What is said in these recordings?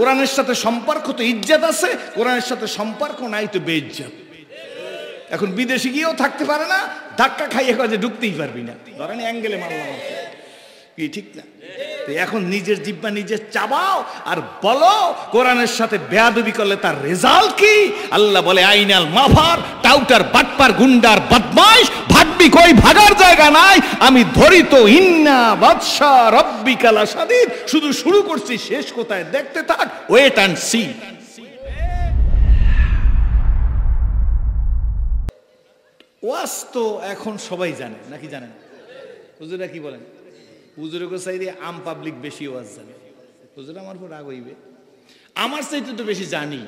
কোরআনের সাথে সম্পর্ক তো ইজ্জত আছে, কোরআনের সাথে সম্পর্ক নাই তো বেইজ্জত। এখন বিদেশে গিয়েও থাকতে পারে না, ধাক্কা খাইয়ে কাজে ঢুকতেই পারবি না, ধরেন অ্যাঙ্গেলে মারলাম কি, ঠিক না? এখন নিজের জিহ্বা নিজে চাবাও আর বলো কোরআনের সাথে বেয়াদবি করলে তার রেজাল্ট কি? আল্লাহ বলে আইনাল মাফার, টাউটার, বাটপার, গুন্ডার, বদমাইশ, ভাগবি কই, ভাগার জায়গা নাই, আমি ধরি তো ইন্না বাদশা রব্বিকাল আসাদিদ। শুধু শুরু করছি, শেষ কোথায় দেখতে থাক, ওয়েট অ্যান্ড সি। ওয়াজ তো এখন সবাই জানে, নাকি জানেন? হুজুরা কি বলেন? হুজুরের চাইতে আম পাবলিক বেশি ওয়াজ জানে। হুজুর আমার পর রাগ হইবে, আমার চাইতে তো বেশি জানি।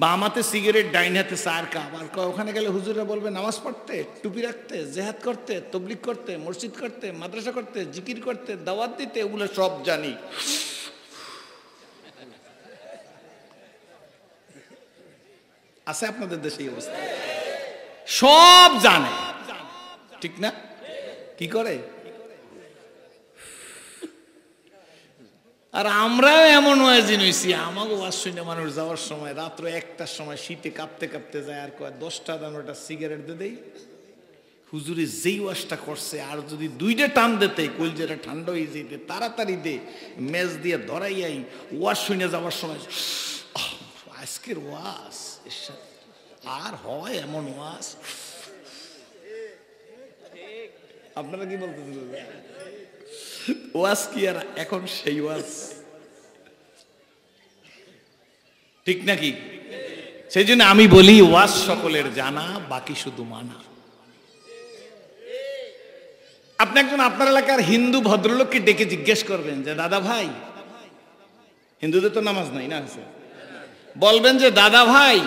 বা আমাতে সিগারেট, ডাইন হাতে চার কাপ, আর ওখানে গেলে হুজুরা বলবে নামাজ পড়তে, টুপি রাখতে, জেহাদ করতে, তবলিগ করতে, মসজিদ করতে, মাদ্রাসা করতে, জিকির করতে, দাওয়াত দিতে, ওগুলো সব জানি। আছে আপনাদের দেশে এই অবস্থা? সব জানে, ঠিক না? কি করে? আর আমরাও এমন ওয়াজিন হইছি, আমাকে ওয়াজ শুনে মানুষ যাওয়ার সময় রাত্র 1টার সময় শীতে কাঁপতে কাঁপতে যায়, আর কয় 10টা দানোটা সিগারেট দিয়ে দেই। হুজুরে যেই ওয়াজটা করছে, আর যদি 2টা টান দিতে কলজেটা ঠান্ডা হয়ে যেতে, তাড়াতাড়ি দে মেজ দিয়ে ধরাইয়াই ওয়াজ শুনে যাওয়ার সময় আজকের ওয়াজ আর হয় এমন ওয়াজ। আপনারা কি বলতেছেন? ওয়াজ কি আর এখন সেই ওয়াজ? ঠিক নাকি? সেই জন্য আমি বলি ওয়াজ সকলের জানা, বাকি শুধু মানা। আপনি একজন আপনার এলাকার হিন্দু ভদ্রলোককে ডেকে জিজ্ঞেস করবেন যে দাদা ভাই, হিন্দুদের তো নামাজ নাই না, বলবেন যে দাদা ভাই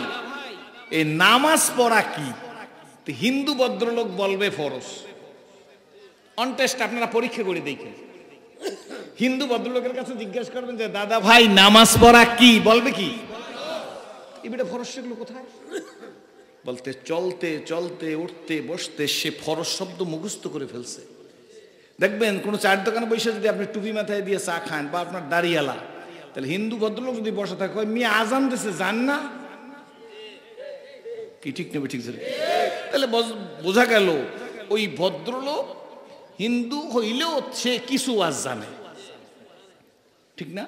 এই নামাজ পড়া কি? হিন্দু ভদ্রলোক বলবে ফরজ। অনটেস্ট, আপনারা পরীক্ষা করে দেখেন। হিন্দু ভদ্রলোকের কাছে জিজ্ঞেস করবেন যে দাদা ভাই নামাজ পড়া কি? বলবে কি? এবারে ফরজ সেগুলো কোথায়? বলতে চলতে চলতে উঠতে বসতে সে ফরজ শব্দ মুখস্থ করে ফেলছে। দেখবেন কোন চায়ের দোকানে বসে যদি আপনি টুপি মাথায় দিয়ে চা খান, বা আপনার দাড়িয়ালা, তাহলে হিন্দু ভদ্রলোক যদি বসে থাকে, মিয়া আজান দিছে জান না কি? ঠিক নেবে, ঠিক আছে? তাহলে বোঝা গেল ওই ভদ্রলোক হিন্দু হইলেও সে কিছু ওয়াজ জানে, ঠিক না?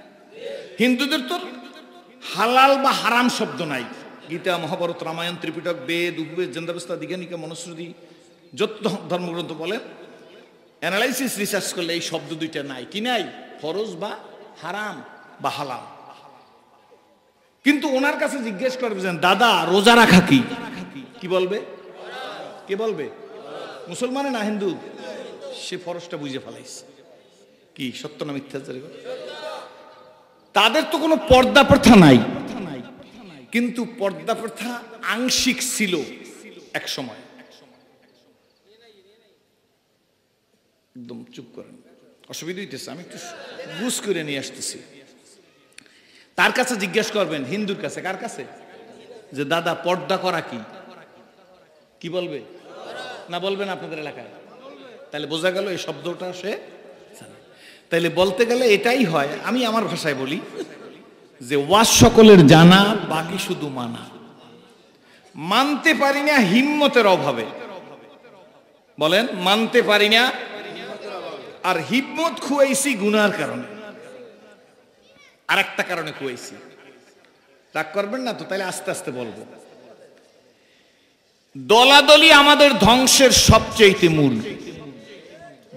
হিন্দুদের তো হালাল বা হারাম শব্দ নাই। গীতা, মহাভারত, রামায়ণ, ত্রিপিটক, বেদ, উপবেদ, জেন্দাবস্থা, দীঘানিকা, মনুস্মৃতি, যত ধর্মগ্রন্থ বলেন, অ্যানালাইসিস রিসার্চ করলে এই শব্দ দুইটা নাই। কি নাই? ফরজ বা হারাম বা হালাল। কিন্তু ওনার কাছে জিজ্ঞেস করবেন দাদা রোজা রাখা কি? কি বলবে? কে বলবে? মুসলমানে না হিন্দু? সে ফরজটা বুঝে ফেলাইছে। কি সত্য না মিথ্যা? তাদের তো কোনো পর্দা প্রথা নাই, কিন্তু পর্দা প্রথা আংশিক ছিল এক সময়। একদম চুপ করেন, অসুবিধা হইতেছে, আমি একটু বুঝ করে নিয়ে আসতেছি। তার কাছে জিজ্ঞেস করবেন, হিন্দুর কাছে। কার কাছে? যে দাদা পর্দা করা কি? কি বলবে? না বলবেন আপনাদের এলাকায়? তাহলে বোঝা গেল এই শব্দটা সে। তাইলে বলতে গেলে এটাই হয়, আমি আমার ভাষায় বলি যে ওয়াজ সকলের জানা, বাকি শুধু মানা। মানতে পারি না হিম্মতের অভাবে। বলেন, মানতে পারি না, আর হিম্মত খুয়াইছি গুনার কারণে। আর একটা কারণে খুয়াইছি, রাগ করবেন না তো? তাইলে আস্তে আস্তে বলবো। দলাদলি আমাদের ধ্বংসের সবচেয়ে মূল।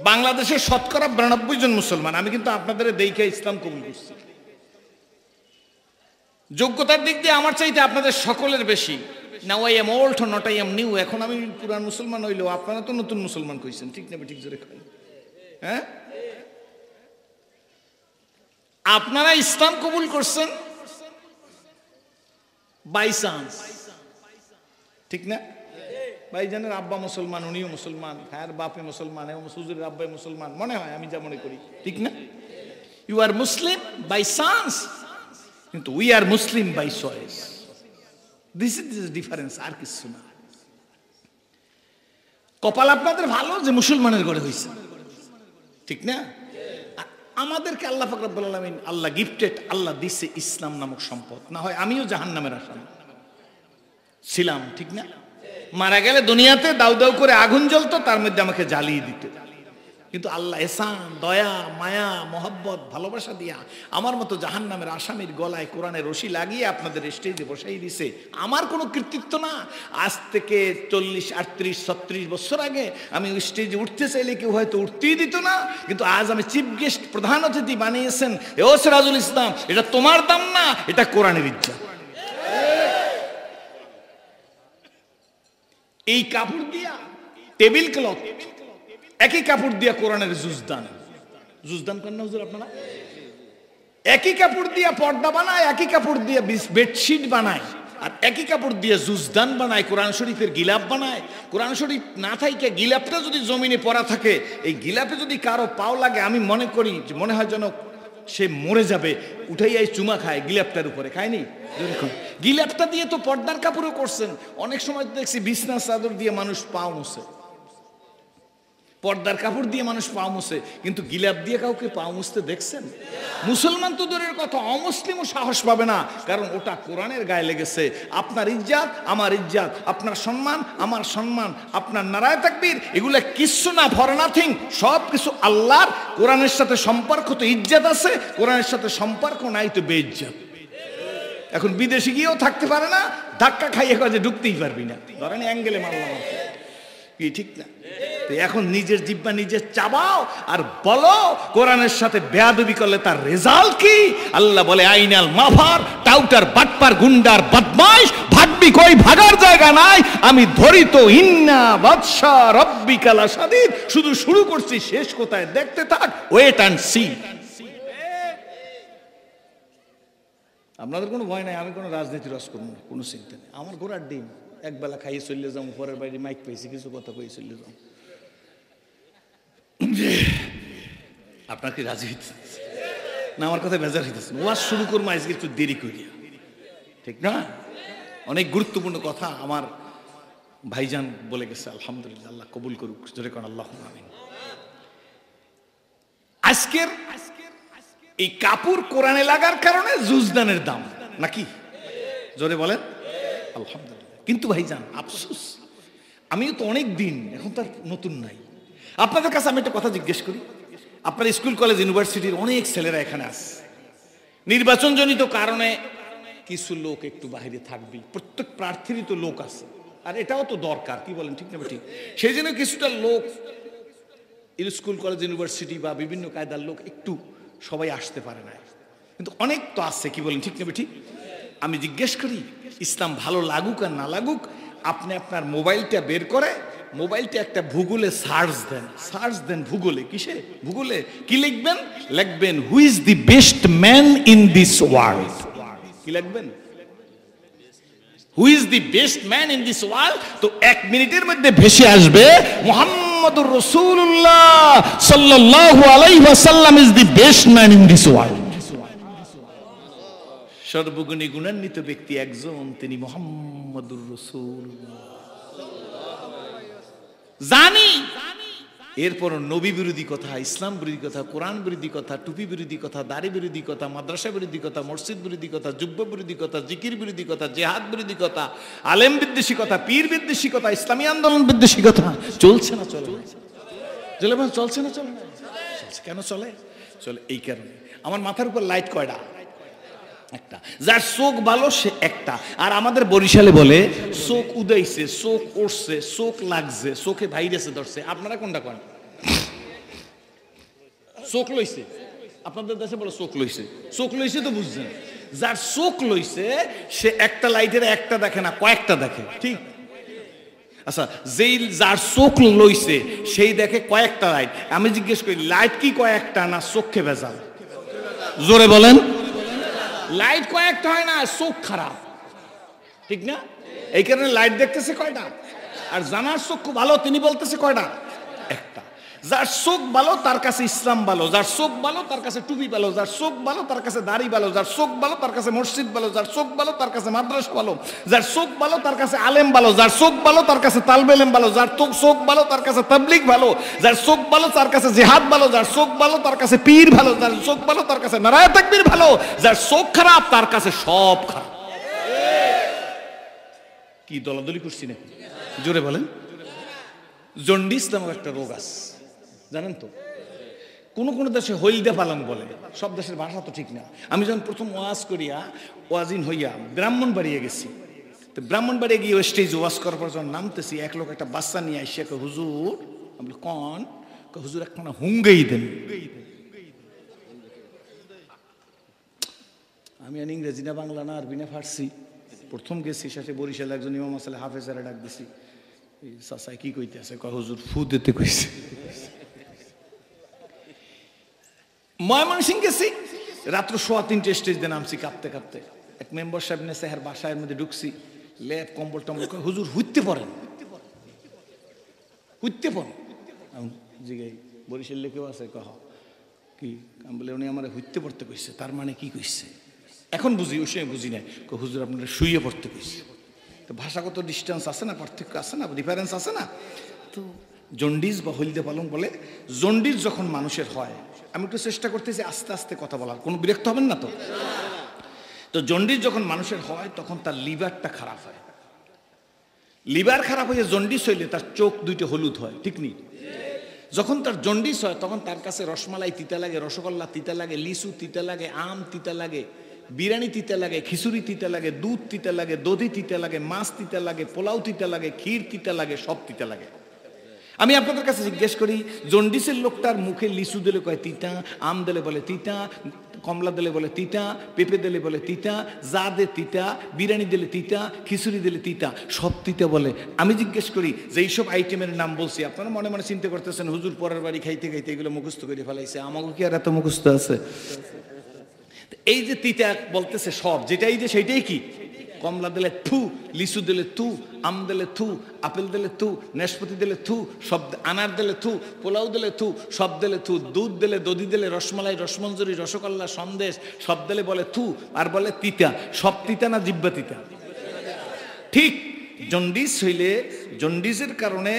বাংলাদেশের শতকরা 92 জন মুসলমান। আমি কিন্তু আপনাদের দেখে ইসলাম কবুল করছি। যোগ্যতার দিক দিয়ে আমার চাইতে আপনাদের সকলের বেশি। Now I am old not I am new. এখন আমি পুরান মুসলমান হইলেও আপনারা তো নতুন মুসলমান কইছেন, ঠিক না? ঠিক জোরে করেন। হ্যাঁ, আপনারা ইসলাম কবুল করছেন বাই চান্স, ঠিক না? ভাইজানের আব্বা মুসলমান, উনিও মুসলমান, ভাইয়ের বাপে মুসলমান, এবং হুজুরের আব্বাই মুসলমান, মনে হয়, আমি যা মনে করি, ঠিক না? You are Muslim by chance, কিন্তু we are Muslim by choice. This is difference, আর কিছু না। কপাল আপনাদের ভালো যে মুসলমানের ঘরে হয়েছে, ঠিক না? আমাদেরকে আল্লাহ পাক রব্বুল আলামিন আল্লাহ গিফটেড, আল্লাহ দিছে ইসলাম নামক সম্পদ, না হয় আমিও জাহান্নামের আসামি ছিলাম, ঠিক না? মারা গেলে দুনিয়াতে দাউ দাউ করে আগুন জ্বলতো, তার মধ্যে আমাকে জ্বালিয়ে দিত। কিন্তু আল্লাহ এহসান, দয়া, মায়া, মোহাব্বত, ভালোবাসা দিয়া আমার মতো জাহান্নামের আসামির গলায় কোরআনের রশি লাগিয়ে আপনাদের স্টেজে বসাই দিছে। আমার কোনো কৃতিত্ব না। আজ থেকে 40, 38, 36 বছর আগে আমি ওই স্টেজে উঠতে চাইলে কেউ হয়তো উঠতেই দিত না, কিন্তু আজ আমি চিফ গেস্ট, প্রধান অতিথি বানিয়েছেন। এ সিরাজুল ইসলাম, এটা তোমার দাম না, এটা কোরআনের ইজ্জত। এই কাপড় দিয়া টেবিল ক্লথ, একই কাপড় দিয়া কোরআনের জুজদান, জুজদান করেন না হুজুর আপনারা? একই কাপড় দিয়া পর্দা বানায়, একই কাপড় দিয়া বেডশিট বানায়, আর একই কাপড় দিয়ে জুজদান বানায়, কোরআন শরীফের গিলাপ বানায়। কোরআন শরীফ না থাকে, গিলাপটা যদি জমিনে পড়া থাকে, এই গিলাপে যদি কারো পাও লাগে, আমি মনে করি যে মনে হয় যেন সে মরে যাবে, উঠাইয়া চুমা খায় গিলাপটার উপরে, খায়নি? গিলাপটা দিয়ে তো পর্দার কাপড়ও করছেন। অনেক সময় দেখছি বিছনা চাদর দিয়ে মানুষ পাও মুছে, পর্দার কাপড় দিয়ে মানুষ পা মুছে, কিন্তু গিলাপ দিয়ে কাউকে পা মুছতে দেখছেন? মুসলমান তো দূরের কথা, অমুসলিমও সাহস পাবে না, কারণ ওটা কোরআনের গায়ে লেগেছে। আপনার ইজ্জাত আমার ইজ্জাত, আপনার সম্মান আমার সম্মান, আপনার নারায়ে তাকবীর, এগুলো কিচ্ছু না, ফর নাথিং, সব কিছু আল্লাহর। কোরআনের সাথে সম্পর্ক তো ইজ্জাত আছে, কোরআনের সাথে সম্পর্ক নাই তো বেইজ্জাত। এখন বিদেশে গিয়েও থাকতে পারে না, ধাক্কা খাইয়ে কাজে ঢুকতেই পারবি না, ধরেন অ্যাঙ্গেলে মারলাম কি, ঠিক না? এখন নিজের জিহ্বা নিজে চাবাও আর বলো কোরআনের সাথে বেয়াদবি করলে তার রেজাল্ট কি? আল্লাহ বলে আইনাল মাফার, টাউটার, বাটপার, গুন্ডার, বদমাইশ, ভাগবি কই, ভাগার জায়গা নাই, আমি ধরি তো ইন্না বাদশা রব্বিকা লাশাদীদ। শুধু শুরু করছি, শেষ কোথায় দেখতে থাক, ওয়েট অ্যান্ড সি। আপনাদের কোনো ভয় নাই, আমি কোনো রাজনীতি রস করবো না, কোনো চিন্তা নেই। আমার ঘোড়ার ডিম, একবেলা খাইয়ে চলে যাবো, পরের বাইরে মাইক পাইছি, কিছু কথা কই চলে যাবো। আপনার কি রাজি হইতেছে না? আমার কথা বেজার হইতেছে। ওয়াজ শুরু করবো আজকে একটু দেরি করিয়া, ঠিক না? অনেক গুরুত্বপূর্ণ কথা আমার ভাইজান বলে গেছে, আলহামদুলিল্লাহ, আল্লাহ কবুল করুক, জোরে কোন আল্লাহুম্মা আমিন। আজকের এই কাপড় কোরআনে লাগার কারণে জুজদানের দাম নাকি? জোরে বলেন আলহামদুলিল্লাহ। কিন্তু ভাইজান আফসোস, আমিও তো অনেক দিন, এখন তার নতুন নাই। আপনাদের কাছে আমি একটা কথা জিজ্ঞেস করি, আপনার স্কুল কলেজ ইউনিভার্সিটির অনেক ছেলেরা এখানে আসে, নির্বাচনজনিত কারণে কিছু লোক একটু বাইরে থাকবে, প্রত্যেক প্রার্থীরই তো লোক আছে, আর এটাও তো দরকার, কি বলেন, ঠিক না? ঠিক। সেই জন্য কিছুটা লোক স্কুল কলেজ ইউনিভার্সিটি বা বিভিন্ন কায়দার লোক একটু সবাই আসতে পারে না, কিন্তু অনেক তো আসছে, কি বলেন, ঠিক না? ঠিক। আমি জিজ্ঞেস করি, ইসলাম ভালো লাগুক আর না লাগুক, আপনি আপনার মোবাইলটা বের করে, মোবাইলটা একটা ভূগোলে সার্চ দেন, ভূগোলে, কিসে? ভূগোলে কি লিখবেন? লিখবেন who is the best man in this world. কি লিখবেন? Who is the best man in this world. তো 1 মিনিটের মধ্যে ভেসে আসবে মুহাম্মদুর রাসূলুল্লাহ সাল্লাল্লাহু আলাইহি ওয়াসাল্লাম is the best man in this world. সর্বগুণী গুণান্বিত ব্যক্তি একজন, তিনি মুহাম্মদুর রাসূলুল্লাহ। জানি এরপর নবী বিরোধী কথা, ইসলাম বিরোধী কথা, কোরআন বিরোধী কথা, টুপি বিরোধী কথা, দাড়ি বিরোধী কথা, মাদ্রাসা বিরোধী কথা, মসজিদ বিরোধী কথা, যুব্ব বিরোধী কথা, জিকির বিরোধী কথা, জিহাদ বিরোধী কথা, আলেম বিদ্বেষী কথা, পীর বিদ্বেষী কথা, ইসলামী আন্দোলন বিদ্বেষী কথা চলছে না? চলে চলছে না? চলে কেন চলে? চলে এই কারণে, আমার মাথার উপর লাইট কয়টা? একটা। যার চোখ ভালো সে একটা। আর আমাদের বরিশালে বলে চোখ উদাইছে, চোখ উঠছে, চোখ লাগছে, চোখে ভাইরাসে ধরছে। আপনারা কোনটা কোন? চোখ লইছে। আপনাদের দেশে বলে চোখ লইছে। চোখ লইছে তো বুঝছেন, যার চোখ লইছে সে একটা লাইটের একটা দেখে না, কয়েকটা দেখে, ঠিক? আচ্ছা, যার চোখ লইছে সেই দেখে কয়েকটা লাইট। আমি জিজ্ঞেস করি, লাইট কি কয়েকটা না চোখে ভেজাল? জোরে বলেন। লাইট কয়েকটা হয় না, চোখ খারাপ, ঠিক না? এই কারণে লাইট দেখতেছে কয়টা, আর জানার চক্ষু ভালো, তিনি বলতেছে কয়টা? একটা। যার চোখ ভালো তার কাছে ইসলাম ভালো, যার চোখ ভালো তার কাছে টুপি ভালো, যার চোখ ভালো তার কাছে দাড়ি ভালো, যার চোখ ভালো তার কাছে মসজিদ ভালো, যার চোখ ভালো তার কাছে মাদ্রাসা ভালো, যার চোখ ভালো তার কাছে আলেম ভালো, যার চোখ ভালো তার কাছে তালবে ইলম ভালো, যার চোখ ভালো তার কাছে তাবলীগ ভালো, যার চোখ ভালো তার কাছে জিহাদ ভালো, যার চোখ ভালো তার কাছে পীর ভালো, যার চোখ ভালো তার কাছে নারায়ে তাকবীর ভালো, যার চোখ খারাপ তার কাছে সব খারাপ। কি দলাদলি করছি না? জোরে বলেন। জন্ডিস নামক একটা রোগ আছে, জানেন তো? কোন কোন দেশে হলদে পালং বলে, সব দেশের ভাষা তো ঠিক না। আমি যখন প্রথম ওয়াজ করিয়া ওয়াজিন হইয়া ব্রাহ্মণবাড়িয়া গেছি, তো ব্রাহ্মণবাড়িয়া গিয়ে স্টেজ ওয়াজ করার পর যখন নামতেছি, এক লোক একটা বাচ্চা নিয়ে আসছে, হুজুর, আমি কন, হুজুর একখানা হুঙ্গেই দেন। আমি ইংরেজি না বাংলা না আরবি না ফার্সি, প্রথম গেছি, শেষে বরিশাল একজন ইমাম আসলে হাফেজারে ডাক দিছি, চাচাই কি কইতে আছে, হুজুর ফু দিতে কইছে। ময়মনসিং গেছি, রাত্র 3:15 স্টেজ দিয়ে নামছি কাঁপতে কাঁপতে। এক মেম্বার সাহেব নেছে, হের বাসায়ের মধ্যে ঢুকছি, লেপ কম্বল টম্বল, হুজুর হুইতে পড়েন, হুইতে পড়েন। জিগাই বরিশাল লেখেও আছে, কহ কি? আমি বলে উনি আমার হুইতে পড়তে কইছে, তার মানে কি কইছে? এখন বুঝি, ওই সময় বুঝি নাই। হুজুর আপনারা শুয়ে পড়তে কইছে। তো ভাষাগত ডিস্টেন্স আছে না, পার্থক্য আছে না, ডিফারেন্স আছে না? তো জন্ডিস বা হলদে পালং বলে, জন্ডিস যখন মানুষের হয়, আমি একটু চেষ্টা করতেছি আস্তে আস্তে কথা বলার, কোনো বিরক্ত হবেন না তো? তো জন্ডিস যখন মানুষের হয় তখন তার লিভারটা খারাপ হয়। লিভার খারাপ হয়ে জন্ডিস হইলে তার চোখ দুইটা হলুদ হয়, ঠিক নেই? যখন তার জন্ডিস হয় তখন তার কাছে রসমালাই তিতা লাগে, রসগোল্লা তিতা লাগে, লিচু তিতা লাগে, আম তিতা লাগে, বিরিয়ানি তিতা লাগে, খিচুড়ি তিতা লাগে, দুধ তিতা লাগে, দধি তিতা লাগে, মাছ তিতা লাগে, পোলাও তিতা লাগে, ক্ষীর তিতা লাগে, সব তিতা লাগে। আমি আপনাদের কাছে জিজ্ঞেস করি, জন্ডিসের লোকটার মুখে লিচু দিলে কয় তিতা, আম দিলে বলে তিতা, কমলা দিলে বলে তিতা, পেঁপে দিলে বলে তিতা, যা দে তিতা, বিরিয়ানি দিলে তিতা, খিচুড়ি দিলে তিতা, সব তিতা বলে। আমি জিজ্ঞেস করি যে এইসব আইটেমের নাম বলছি, আপনারা মনে মনে চিন্তা করতেছেন হুজুর পরের বাড়ি খাইতে খাইতে এগুলো মুখস্থ করে ফেলাইছে, আমাকে কি আর এত মুখস্থ আছে? এই যে তিতা বলতেছে সব, যেটাই যে সেইটাই কি? কমলা দিলে থু, লিচু দিলে থু, আম দিলে থু, আপেল দিলে থু, নাশপাতি দিলে থু, সব, আনার দিলে থু, পোলাও দিলে থু, সব দিলে থু, দুধ দিলে, দধি দিলে, রসমালাই, রসমঞ্জরি, রসগোল্লা, সন্দেশ সব দিলে বলে থু, আর বলে তিতা। সব তিতা না জিহ্বা তিতা? ঠিক জন্ডিস হইলে, জন্ডিসের কারণে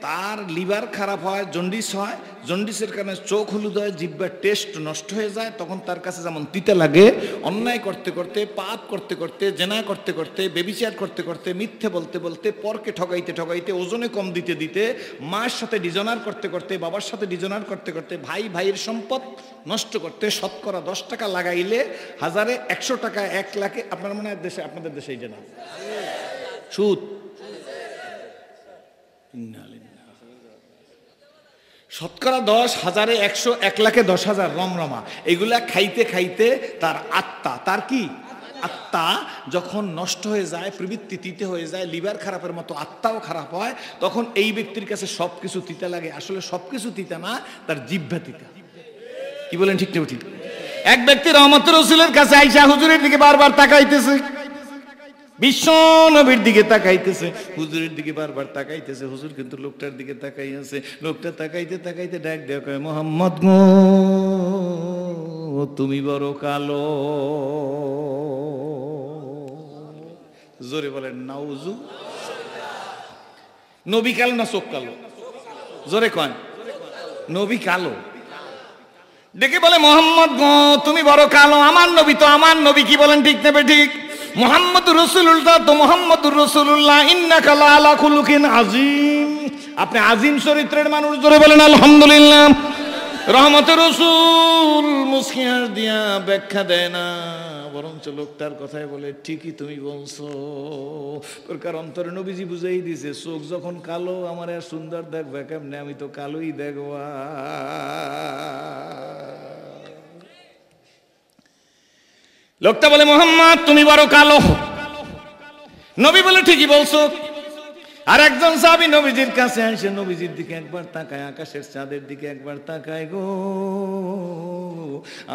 তার লিভার খারাপ হয়, জন্ডিস হয়, জন্ডিসের কারণে চোখ হলুদ হয়, জিহ্বার টেস্ট নষ্ট হয়ে যায়, তখন তার কাছে যেমন তিতা লাগে, অন্যায় করতে করতে, পাপ করতে করতে, জেনা করতে করতে, বেবিচার করতে করতে, মিথ্যে বলতে বলতে, পরকে ঠগাইতে ঠগাইতে, ওজনে কম দিতে দিতে, মায়ের সাথে ডিজনার করতে করতে, বাবার সাথে ডিজনার করতে করতে, ভাই ভাইয়ের সম্পদ নষ্ট করতে, শতকরা 10 টাকা লাগাইলে হাজারে 100 টাকা 1 লাখে, আপনার মনে হয় দেশে, আপনাদের দেশে এই যে না সুদ, শতকরা 10, হাজারে 100, 1 লাখে 10,000 রমরমা, এগুলা খাইতে খাইতে তার আত্মা, তার কি আত্মা যখন নষ্ট হয়ে যায়, প্রবৃত্তি তিতে হয়ে যায়, লিভার খারাপের মতো আত্মাও খারাপ হয়, তখন এই ব্যক্তির কাছে সবকিছু তিতা লাগে। আসলে সবকিছু তিতা না, তার জিহ্বা তিতা। কি বলেন, ঠিক না ঠিক? এক ব্যক্তি রহমতের রাসূলের কাছে আইসা হুজুরের দিকে বারবার তাকাইতেছে, বিশ্ব নবীর দিকে তাকাইতেছে, হুজুরের দিকে বারবার তাকাইতেছে, হুজুর কিন্তু লোকটার দিকে তাকাই আছে। লোকটা তাকাইতে তাকাইতে ডাক দেয়া কয়, মোহাম্মদ গো তুমি বড় কালো। জোরে বলেন নাউজু। নবী কালো না চোখ কালো? জোরে কন, নবী কালো। ডেকে বলে, মোহাম্মদ গো তুমি বড় কালো, আমার নবী তো আমার নবী। কি বলেন, ঠিক নেবে ঠিক? মুহাম্মদুর রাসূলুল্লাহ তো মুহাম্মদুর রাসূলুল্লাহ, ইন্নাকা লাআলা খুলুকিন আযীম, আপনি আযীম চরিত্রের মানুষ। জোরে বলেন আলহামদুলিল্লাহ। রহমতের রাসূল মুস্কিয়ার দিয়া ব্যাখ্যা দেয় না, বরঞ্চ লোকটার কথাই বলে, ঠিকই তুমি বলছো। ওর কারণ অন্তরে নবীজি বুঝাই দিছে, চোখ যখন কালো আমার আর সুন্দর দেখবে কেমনে, আমি তো কালোই দেখবা। লোকটা বলে, মুহাম্মদ তুমি বড় কালো। নবী বলে, ঠিকই বলছো। আর একজন সাহাবী নবীজির কাছে আসে, নবীজির দিকে একবার তাকায়, আকাশের চাঁদের দিকে একবার তাকায়, গো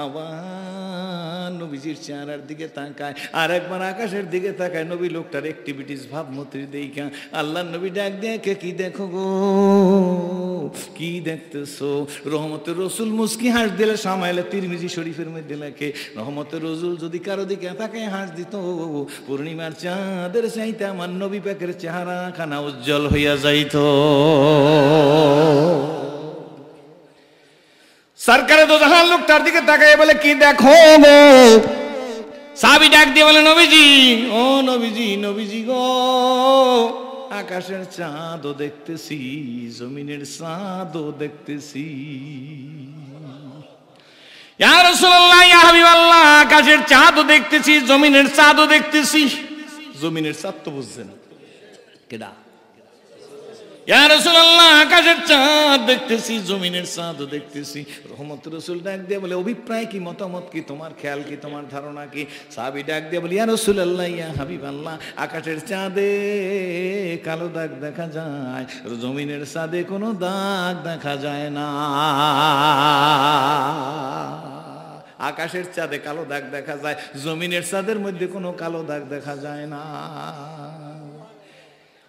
আবার নবীজির চেহারার দিকে তাকায়, আর একবার আকাশের দিকে তাকায়, নবী লোকটার অ্যাক্টিভিটিস ভাবমূর্তি দেখা আল্লাহ নবী ডাক দেখে, কি দেখো গো, কি দেখতেছো? রহমতের রসুল মুস্কি হাস দিলে সামাইলে তিরমিজি শরীফের মধ্যে লেখে, রহমতের রসুল যদি কারো দিকে তাকায় হাস দিত, পূর্ণিমার চাঁদের চাইতে আমার নবী পাকের চেহারা খানা উজ্জ্বল হইয়া যাইত। সরকারে তো জাহান লোকটার দিকে তাকায় বলে, কি দেখো গো? সাহাবী ডাক দিয়ে বলে, নবীজি, ও নবীজি, নবীজি গো, আকাশের চাঁদও দেখতেছি, জমিনের চাঁদও দেখতেছি। ইয়া রাসূলুল্লাহ, ইয়া হাবিবাল্লাহ, আকাশের চাঁদও দেখতেছি, জমিনের চাঁদও দেখতেছি। জমিনের চাঁদ তো বুঝছেন কেডা? ইয়া রাসূলুল্লাহ, আকাশের চাঁদ দেখতেছি, জমিনের চাঁদও দেখতেছি। রহমত রাসূল ডাক দিয়ে বলে, অভিপ্রায় কি, মতামত কি, তোমার খেয়াল কি, তোমার ধারণা কি? সাহাবী ডাক দিয়ে বলে, ইয়া রাসূলুল্লাহ, ইয়া হাবিবাল্লাহ, আকাশের চাঁদে কালো দাগ দেখা যায়, জমিনের চাঁদে কোনো দাগ দেখা যায় না। আকাশের চাঁদে কালো দাগ দেখা যায়, জমিনের চাঁদের মধ্যে কোনো কালো দাগ দেখা যায় না।